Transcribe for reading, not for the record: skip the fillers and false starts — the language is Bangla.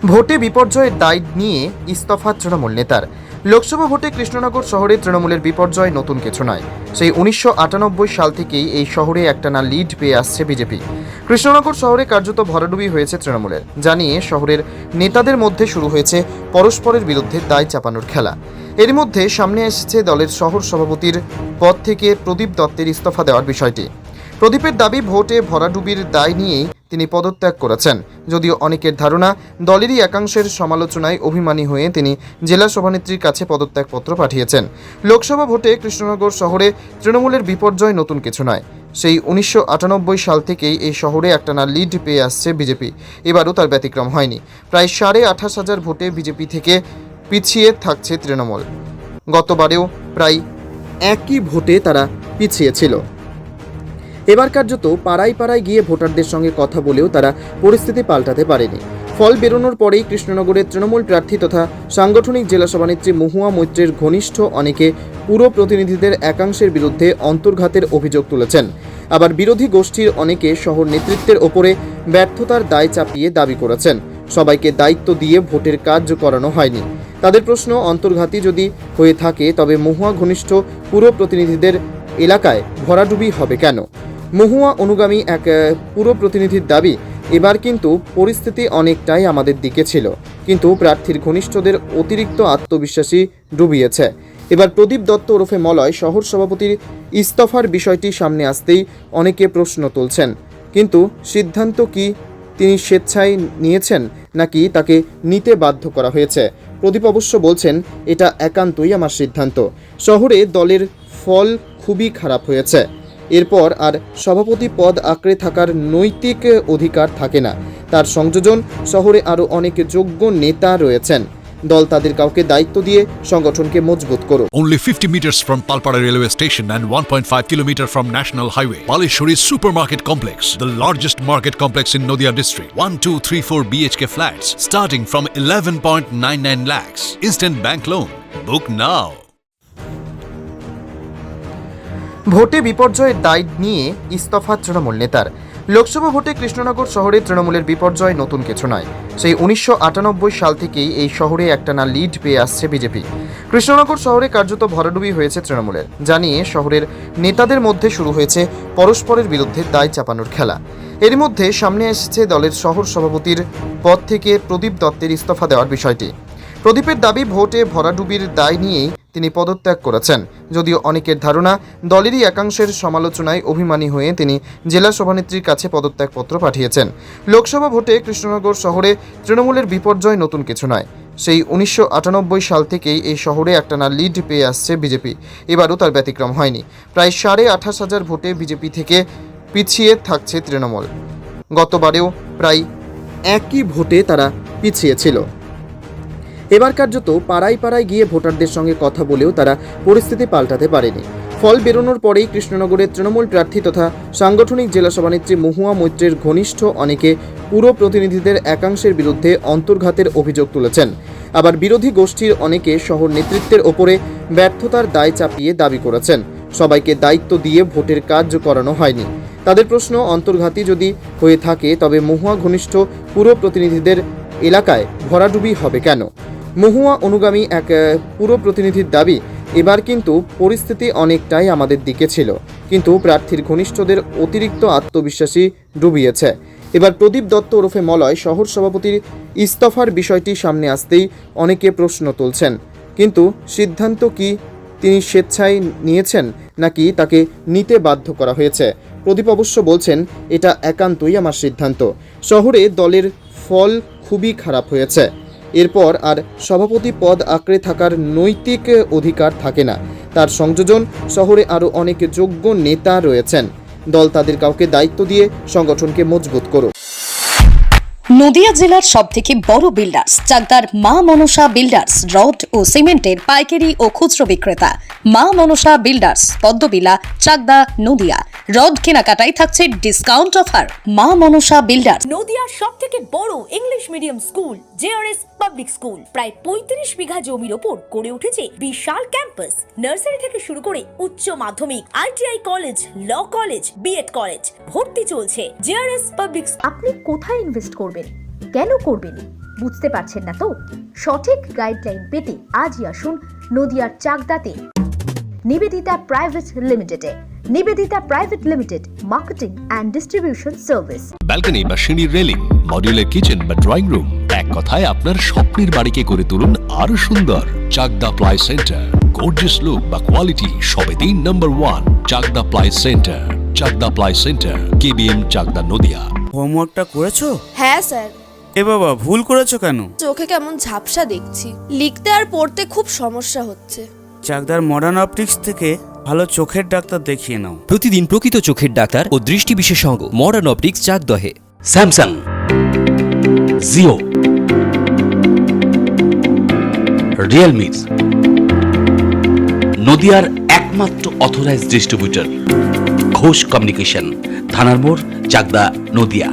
ভোটে বিপর্যয়ের দায় নিয়ে ইস্তফা তৃণমূল নেতার। লোকসভা ভোটে কৃষ্ণনগর শহরে তৃণমূলের বিপর্যয় নতুন কিছু নয়। সেই 1998 সাল থেকেই এই শহরে একটানা লিড পেয়ে আসছে বিজেপি। কৃষ্ণনগর শহরে কার্যত ভরাডুবি হয়েছে তৃণমূলের, জানিয়ে শহরের নেতাদের মধ্যে শুরু হয়েছে পরস্পরের বিরুদ্ধে দায় চাপানোর খেলা। এর মধ্যে সামনে এসেছে দলের শহর সভাপতির পদ থেকে প্রদীপ দত্তের ইস্তফা দেওয়ার বিষয়টি। প্রদীপের দাবি, ভোটে ভরাডুবির দায় নিয়েই তিনি পদত্যাগ করেছেন। যদিও অনেকের ধারণা, দলেরই একাংশের সমালোচনায় অভিমানী হয়ে তিনি জেলা সভানেত্রীর কাছে পদত্যাগপত্র পাঠিয়েছেন। লোকসভা ভোটে কৃষ্ণনগর শহরে তৃণমূলের বিপর্যয় নতুন কিছু নয়। সেই 1998 সাল থেকেই এই শহরে একটানা লিড পেয়ে আসছে বিজেপি। এবারও তার ব্যতিক্রম হয়নি। প্রায় 28,500 ভোটে বিজেপি থেকে পিছিয়ে থাকছে তৃণমূল। গতবারেও প্রায় একই ভোটে তারা পিছিয়ে ছিল। এবার কার্যত পাড়ায় পাড়ায় গিয়ে ভোটারদের সঙ্গে কথা বলেও তারা পরিস্থিতি পাল্টাতে পারেনি। ফল বেরোনোর পরেই কৃষ্ণনগরের তৃণমূল প্রার্থী তথা সাংগঠনিক জেলা সভানেত্রী মহুয়া মৈত্রের ঘনিষ্ঠ অনেকে পুর প্রতিনিধিদের একাংশের বিরুদ্ধে অন্তর্ঘাতের অভিযোগ তুলেছেন। আবার বিরোধী গোষ্ঠীর অনেকে শহর নেতৃত্বের ওপরে ব্যর্থতার দায় চাপিয়ে দাবি করেছেন সবাইকে দায়িত্ব দিয়ে ভোটের কাজ করানো হয়নি। তাদের প্রশ্ন, অন্তর্ঘাতী যদি হয়ে থাকে তবে মহুয়া ঘনিষ্ঠ পুর প্রতিনিধিদের এলাকায় ভরাডুবি হবে কেন? মহুয়া অনুগামী এক পুর প্রতিনিধির দাবি, এবার কিন্তু পরিস্থিতি অনেকটাই আমাদের দিকে ছিল, কিন্তু প্রার্থীর ঘনিষ্ঠদের অতিরিক্ত আত্মবিশ্বাসী ডুবিয়েছে। এবার প্রদীপ দত্ত ওরফে মলয় শহর সভাপতির ইস্তফার বিষয়টি সামনে আসতেই অনেকে প্রশ্ন তুলছেন, কিন্তু সিদ্ধান্ত কি তিনি স্বেচ্ছায় নিয়েছেন নাকি তাকে নিতে বাধ্য করা হয়েছে? প্রদীপ অবশ্য বলছেন, এটা একান্তই আমার সিদ্ধান্ত। শহরে দলের ফল খুবই খারাপ হয়েছে। এরপর আর সভাপতি পদ আঁকড়ে থাকার নৈতিক অধিকার থাকে না। তার সংযোজন, শহরে আরও অনেক যোগ্য নেতা রয়েছেন। দল তাদের কাউকে দায়িত্ব দিয়ে সংগঠনকে মজবুত করুক। Only 50 meters from Palpara railway station and 1.5 kilometer from National Highway, Palishuri Supermarket Complex, the largest market complex in Nadia district. 1, 2, 3, 4 BHK flats starting from 11.99 lakhs. Instant bank loan. Book now. ভোটে বিপর্যয়ের দায় নিয়ে ইস্তফা তৃণমূল নেতার। লোকসভা ভোটে কৃষ্ণনগর শহরে তৃণমূলের বিপর্যয় নতুন কিছু নয়। সেই 1998 সাল থেকেই এই শহরে একটানা লিড পেয়ে আসছে বিজেপি। কৃষ্ণনগর শহরে কার্যত ভরাডুবি হয়েছে তৃণমূলের, জানিয়ে শহরের নেতাদের মধ্যে শুরু হয়েছে পরস্পরের বিরুদ্ধে দায় চাপানোর খেলা। এর মধ্যে সামনে এসেছে দলের শহর সভাপতির পদ থেকে প্রদীপ দত্তের ইস্তফা দেওয়ার বিষয়টি। প্রদীপের দাবি, ভোটে ভরাডুবির দায় নিয়েই তিনি পদত্যাগ করেছেন। যদিও অনেকের ধারণা, দলেরই একাংশের সমালোচনায় অভিমানী হয়ে তিনি জেলা সভানেত্রীর কাছে পদত্যাগপত্র পাঠিয়েছেন। লোকসভা ভোটে কৃষ্ণনগর শহরে তৃণমূলের বিপর্যয় নতুন কিছু নয়। সেই 1998 সাল থেকেই এই শহরে একটানা লিড পেয়ে আসছে বিজেপি। এবারও তার ব্যতিক্রম হয়নি। প্রায় 28,500 ভোটে বিজেপি থেকে পিছিয়ে থাকছে তৃণমূল। গতবারেও প্রায় একই ভোটে তারা পিছিয়ে ছিল। এবার কার্যত পাড়ায় পাড়ায় গিয়ে ভোটারদের সঙ্গে কথা বলেও তারা পরিস্থিতি পাল্টাতে পারেনি। ফল বেরোনোর পরেই কৃষ্ণনগরের তৃণমূল প্রার্থী তথা সাংগঠনিক জেলা সভানেত্রী মহুয়া মৈত্রের ঘনিষ্ঠ অনেকে পুর প্রতিনিধিদের একাংশের বিরুদ্ধে অন্তর্ঘাতের অভিযোগ তুলেছেন। আবার বিরোধী গোষ্ঠীর অনেকে শহর নেতৃত্বের ওপরে ব্যর্থতার দায় চাপিয়ে দাবি করেছেন সবাইকে দায়িত্ব দিয়ে ভোটের কাজ করানো হয়নি। তাদের প্রশ্ন, অন্তর্ঘাতী যদি হয়ে থাকে তবে মহুয়া ঘনিষ্ঠ পুর প্রতিনিধিদের এলাকায় ভরাডুবি হবে কেন? মহুয়া অনুগামী এক পুর প্রতিনিধির দাবি, এবার কিন্তু পরিস্থিতি অনেকটাই আমাদের দিকে ছিল, কিন্তু প্রার্থীর ঘনিষ্ঠদের অতিরিক্ত আত্মবিশ্বাসী ডুবিয়েছে। এবার প্রদীপ দত্ত ওরফে মলয় শহর সভাপতির ইস্তফার বিষয়টি সামনে আসতেই অনেকে প্রশ্ন তুলছেন, কিন্তু সিদ্ধান্ত কি তিনি স্বেচ্ছায় নিয়েছেন নাকি তাকে নিতে বাধ্য করা হয়েছে? প্রদীপ অবশ্য বলছেন, এটা একান্তই আমার সিদ্ধান্ত। শহরে দলের ফল খুবই খারাপ হয়েছে। এরপর আর সভাপতি পদ আঁকড়ে থাকার নৈতিক অধিকার থাকে না। তার সংযোজন, শহরে আরও অনেক যোগ্য নেতা রয়েছেন। দল তাদের কাউকে দায়িত্ব দিয়ে সংগঠনকে মজবুত করুক। নদিয়া জেলার সবথেকে বড় বিল্ডার্স চাকদার মা মনসা বিল্ডার্স, রড ও সিমেন্টের পাইকারি ও খুচরো বিক্রেতা। মা মনসা বিল্ডার্স, পদ্মবিলা, চাকদা, নদিয়া। রড কেনাকাটায় থাকছে ডিসকাউন্ট অফার। মা মনসা বিল্ডার্স। নদিয়ার সবথেকে বড় English medium school JRS public school, প্রায় 35 বিঘা জমির ওপর গড়ে উঠেছে বিশাল ক্যাম্পাস। নার্সারি থেকে শুরু করে উচ্চ মাধ্যমিক, ITI college, law college, BEd college, ভর্তি চলছে। JRS public. আপনি কোথায় ইনভেস্ট করবেন? কেন করবেন? বুঝতে পারছেন না তো? সঠিক গাইডলাইন পেতে আজই আসুন নদিয়ার চাকদাতে নিবেদিতা প্রাইভেট লিমিটেডে। Nivedita private limited, marketing and distribution service. Balcony বা সিঁড়ির রেলিং, মডিউলার কিচেন বা ড্রয়িং রুম, এক কথায় আপনার স্বপ্নের বাড়িকে করে তুলুন আরো সুন্দর। Chakdaha ply centre, gorgeous look বা কোয়ালিটি সবেতেই number 1। Chakdaha ply centre, Chakdaha ply centre, KBM, Chakdaha, Nadia. হোমওয়ার্কটা করেছো? হ্যাঁ স্যার। এ বাবা, ভুল করেছো কেন? চোখে কেমন ঝাপসা দেখছি, লিখতে আর পড়তে খুব সমস্যা হচ্ছে। চাকদার মডার্ন অপটিক্স থেকে ভালো চোখের ডাক্তার দেখিয়ে নাও। প্রতিদিন প্রকৃত চোখের ডাক্তার ও দৃষ্টি বিশেষজ্ঞ মডার্ন অপটিক্স চাকদহে। স্যামসাং, জিও, রিয়েলমি, নদিয়ার একমাত্র অথরাইজড ডিস্ট্রিবিউটর ঘোষ কমিউনিকেশন, থানার মোড়, চাকদা, নদিয়া।